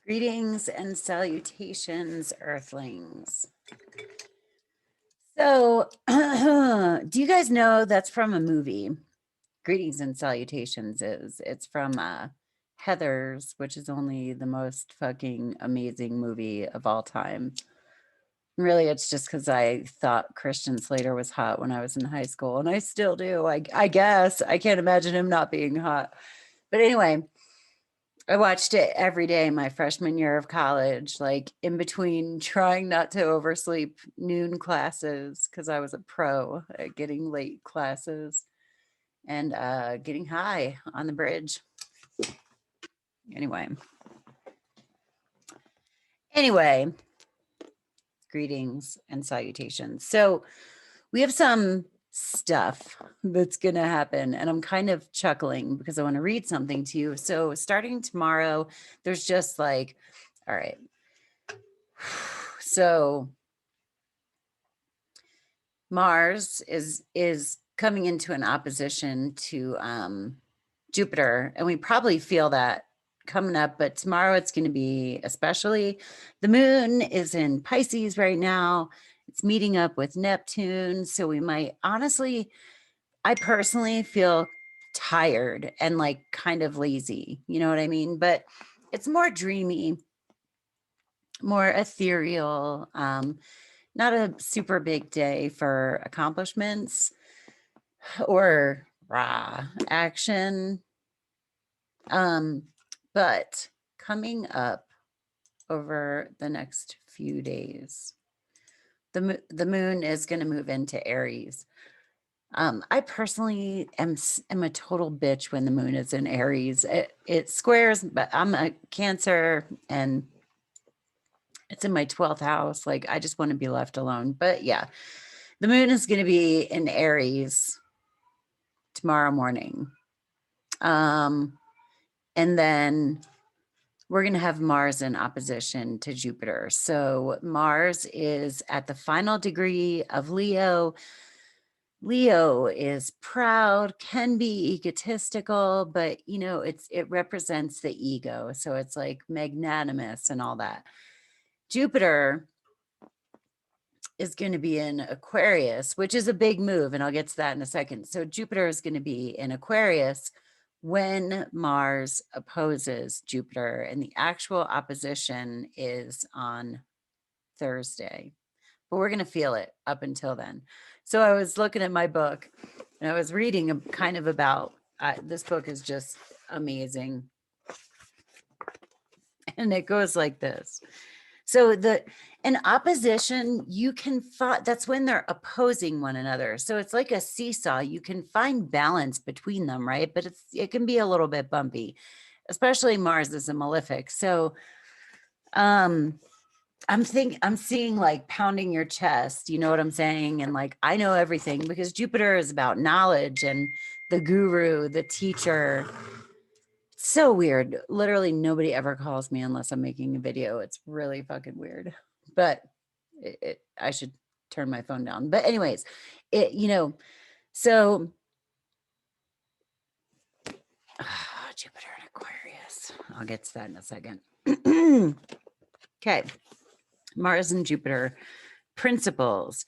Greetings and salutations, Earthlings. So, do you guys know that's from a movie? Greetings and salutations it's from Heathers, which is only the most fucking amazing movie of all time. Really, it's just because I thought Christian Slater was hot when I was in high school, and I still do. I guess I can't imagine him not being hot. But anyway, I watched it every day my freshman year of college, like in between trying not to oversleep noon classes because I was a pro at getting late classes and getting high on the bridge. Anyway, greetings and salutations. So we have some stuff that's going to happen, and I'm kind of chuckling because I want to read something to you. So starting tomorrow, there's just like, all right. So Mars is coming into an opposition to Jupiter, and we probably feel that coming up, but tomorrow it's going to be especially. The moon is in Pisces right now. It's meeting up with Neptune, so we might honestly, I personally feel tired and like kind of lazy, you know what I mean? But it's more dreamy, more ethereal, not a super big day for accomplishments or raw action. But coming up over the next few days, the moon is going to move into Aries. I personally am a total bitch when the moon is in Aries. It squares, but I'm a Cancer and it's in my 12th house. Like, I just want to be left alone. But yeah, the moon is going to be in Aries tomorrow morning. And then we're going to have Mars in opposition to Jupiter. So Mars is at the final degree of Leo. Leo is proud, can be egotistical, but you know, it represents the ego. So it's like magnanimous and all that. Jupiter is going to be in Aquarius, which is a big move, and I'll get to that in a second. So Jupiter is going to be in Aquarius when Mars opposes Jupiter, and the actual opposition is on Thursday. But we're going to feel it up until then. So I was looking at my book, and I was reading kind of about this book is just amazing. And it goes like this. So in opposition, you can find, that's when they're opposing one another. So it's like a seesaw. You can find balance between them, right? But it can be a little bit bumpy, especially Mars is a malefic. So I'm seeing like pounding your chest, you know what I'm saying? And like, I know everything because Jupiter is about knowledge and the guru, the teacher. So weird. Literally nobody ever calls me unless I'm making a video. It's really fucking weird. But I should turn my phone down. But anyways, so Jupiter and Aquarius. I'll get to that in a second. Okay. Mars and Jupiter. Principles.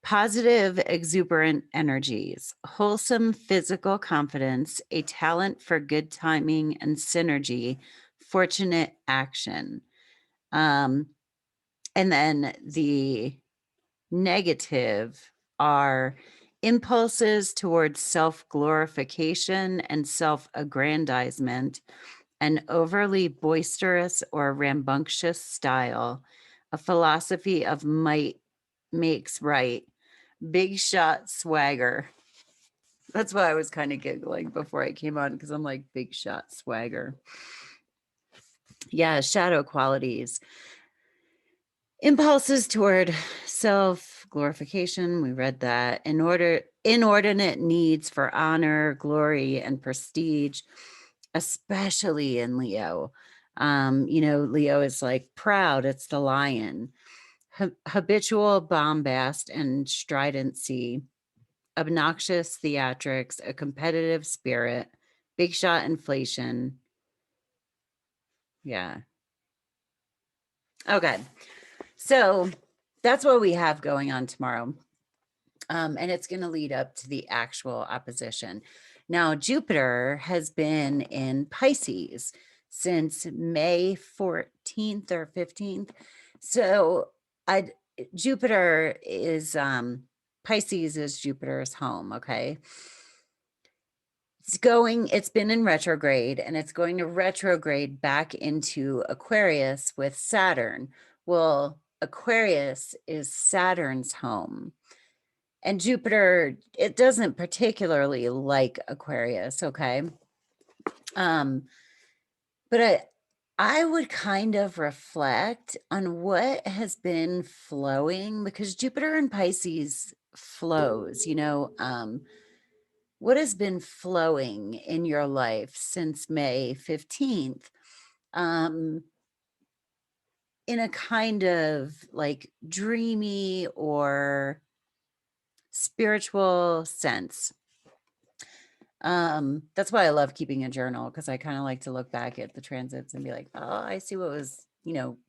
Positive, exuberant energies, wholesome physical confidence, a talent for good timing and synergy, fortunate action. And then the negative are impulses towards self-glorification and self-aggrandizement, an overly boisterous or rambunctious style, a philosophy of might makes right, big shot swagger. That's why I was kind of giggling before I came on, because I'm like, big shot swagger. Yeah, shadow qualities. Impulses toward self glorification. We read that. Inordinate needs for honor, glory, and prestige, especially in Leo. Leo is like proud. It's the lion. Habitual bombast and stridency, obnoxious theatrics, a competitive spirit, big shot inflation. Yeah. Okay. So that's what we have going on tomorrow. And it's going to lead up to the actual opposition. Now, Jupiter has been in Pisces since May 14th or 15th. So Jupiter is, Pisces is Jupiter's home, okay? It's been in retrograde, and it's going to retrograde back into Aquarius with Saturn. Well, Aquarius is Saturn's home. And Jupiter, it doesn't particularly like Aquarius, okay? But I would kind of reflect on what has been flowing, because Jupiter in Pisces flows, what has been flowing in your life since May 15th, in a kind of like dreamy or spiritual sense. That's why I love keeping a journal, because I kind of like to look back at the transits and be like, oh, I see what was,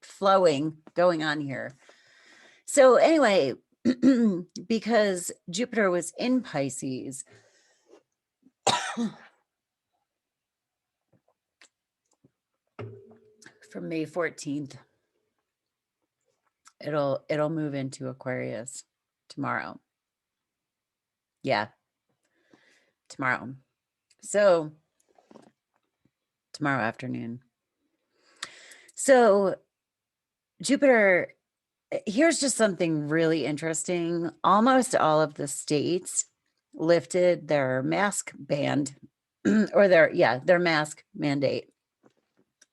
flowing going on here. So anyway, because Jupiter was in Pisces, from May 14th, it'll move into Aquarius tomorrow. Yeah. Tomorrow. So tomorrow afternoon. So Jupiter, here's just something really interesting. Almost all of the states lifted their mask ban or their mask mandate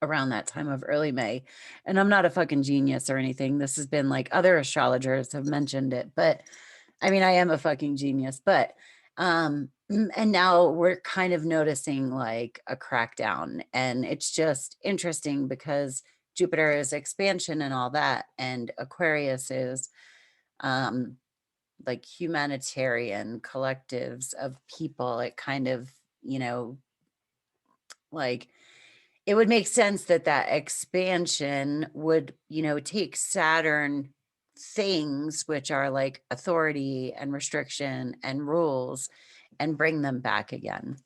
around that time of early May. And I'm not a fucking genius or anything. This has been like, other astrologers have mentioned it, but I mean, I am a fucking genius, but and now we're kind of noticing like a crackdown, and it's just interesting because Jupiter is expansion and all that, and Aquarius is like humanitarian collectives of people. It kind of, like, it would make sense that expansion would, take Saturn things, which are like authority and restriction and rules, and bring them back again.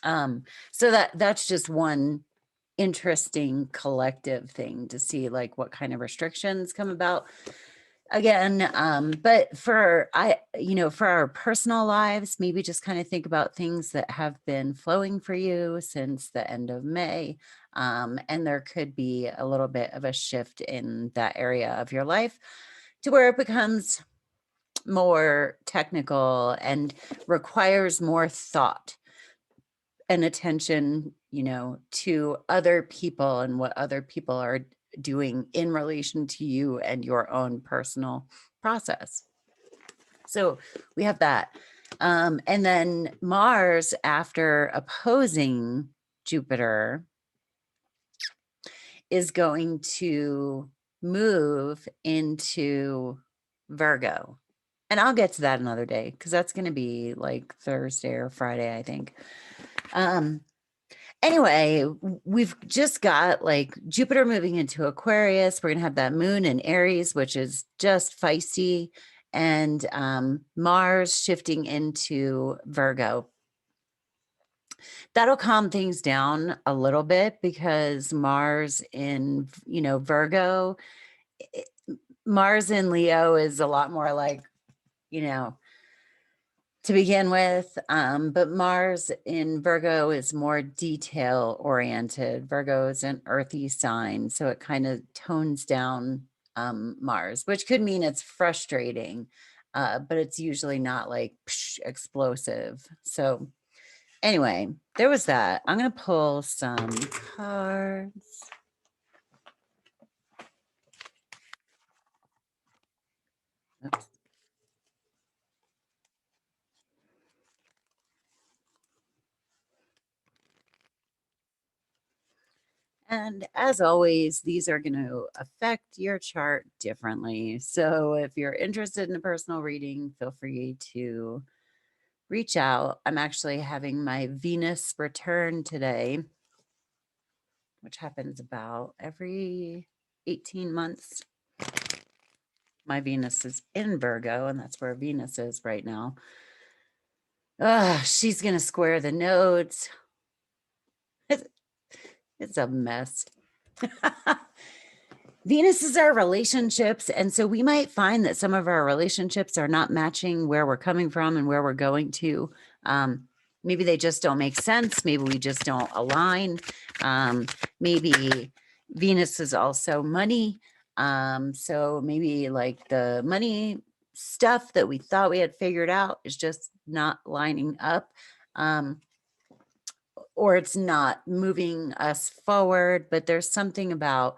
So that's just one interesting collective thing to see, like what kind of restrictions come about again. But for our personal lives, maybe just kind of think about things that have been flowing for you since the end of May. And there could be a little bit of a shift in that area of your life to where it becomes more technical and requires more thought and attention, to other people and what other people are doing in relation to you and your own personal process. So we have that. And then Mars, after opposing Jupiter, is going to move into Virgo. And I'll get to that another day, because that's going to be like Thursday or Friday, I think. Anyway, we've just got like Jupiter moving into Aquarius. We're going to have that moon in Aries, which is just feisty, and Mars shifting into Virgo. That'll calm things down a little bit, because Mars in, Virgo, Mars in Leo is a lot more like, to begin with. But Mars in Virgo is more detail oriented. Virgo is an earthy sign, so it kind of tones down Mars, which could mean it's frustrating, but it's usually not like explosive. So anyway, there was that. I'm going to pull some cards. Oops. And as always, these are going to affect your chart differently. So if you're interested in a personal reading, feel free to reach out. I'm actually having my Venus return today, which happens about every 18 months. My Venus is in Virgo, and that's where Venus is right now. She's going to square the nodes. It's a mess. Venus is our relationships. And so we might find that some of our relationships are not matching where we're coming from and where we're going to. Maybe they just don't make sense. Maybe we just don't align. Maybe Venus is also money. So maybe like the money stuff that we thought we had figured out is just not lining up. Or it's not moving us forward, but there's something about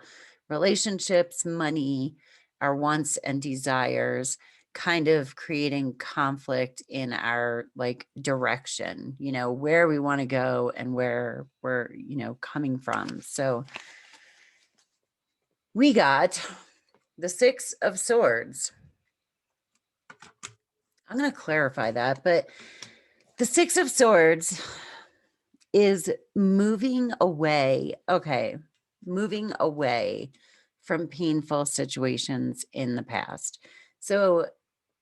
relationships, money, our wants and desires kind of creating conflict in our like direction, you know, where we want to go and where we're, you know, coming from. So we got the Six of Swords. I'm going to clarify that, but the Six of Swords is moving away. Okay. Moving away from painful situations in the past. So,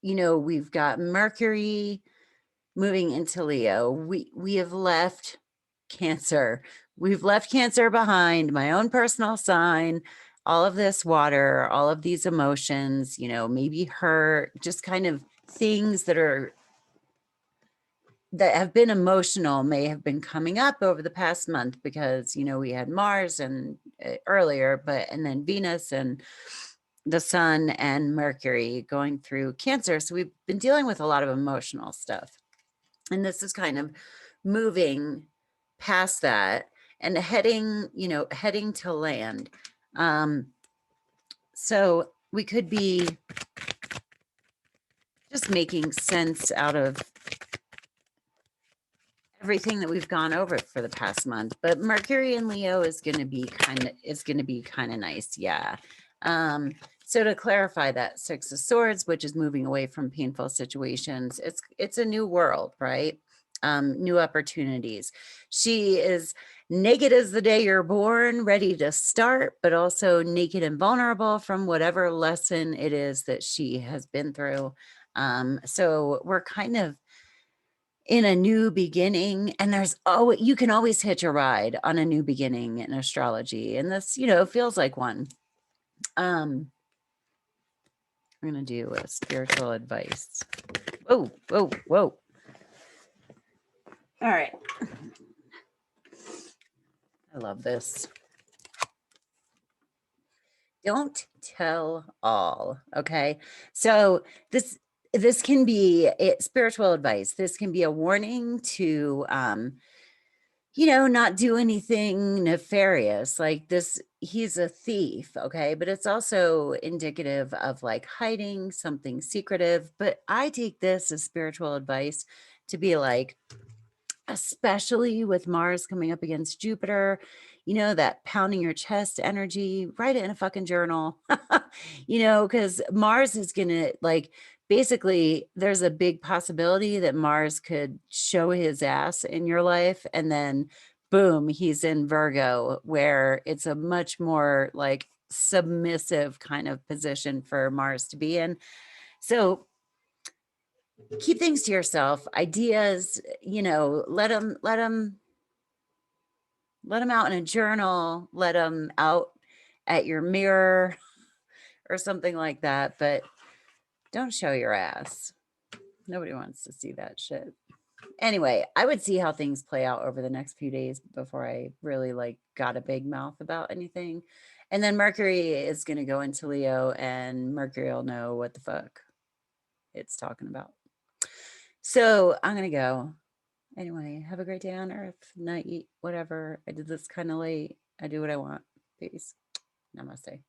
you know, we've got Mercury moving into Leo. We have left Cancer. We've left Cancer behind, my own personal sign, all of this water, all of these emotions, you know, maybe hurt, just kind of things that have been emotional may have been coming up over the past month because, you know, we had Mars and earlier, and then Venus and the Sun and Mercury going through Cancer. So we've been dealing with a lot of emotional stuff. And this is kind of moving past that and heading, you know, heading to land. So we could be just making sense out of everything that we've gone over for the past month, but Mercury in Leo is going to be kind of nice. Yeah. So to clarify that Six of Swords, which is moving away from painful situations, it's a new world, right? New opportunities. She is naked as the day you're born, ready to start, but also naked and vulnerable from whatever lesson it is that she has been through. So we're kind of in a new beginning, and you can always hitch a ride on a new beginning in astrology, and this, you know, feels like one. I'm gonna do a spiritual advice. Whoa. All right, I love this. Don't tell all. Okay, so this can be spiritual advice. This can be a warning to you know, not do anything nefarious like this. He's a thief, okay? But it's also indicative of like hiding something secretive. But I take this as spiritual advice to be like, especially with Mars coming up against Jupiter, you know, that pounding your chest energy, write it in a fucking journal, you know, because Mars is going to like, basically, there's a big possibility that Mars could show his ass in your life. And then boom, he's in Virgo, where it's a much more like submissive kind of position for Mars to be in. So keep things to yourself, ideas, you know, let them out in a journal, let them out at your mirror or something like that, but don't show your ass. Nobody wants to see that shit. Anyway, I would see how things play out over the next few days before I really like got a big mouth about anything. And then Mercury is going to go into Leo, and Mercury will know what the fuck it's talking about. So I'm going to go. Anyway, have a great day on Earth, night, whatever. I did this kind of late. I do what I want. Peace. Namaste.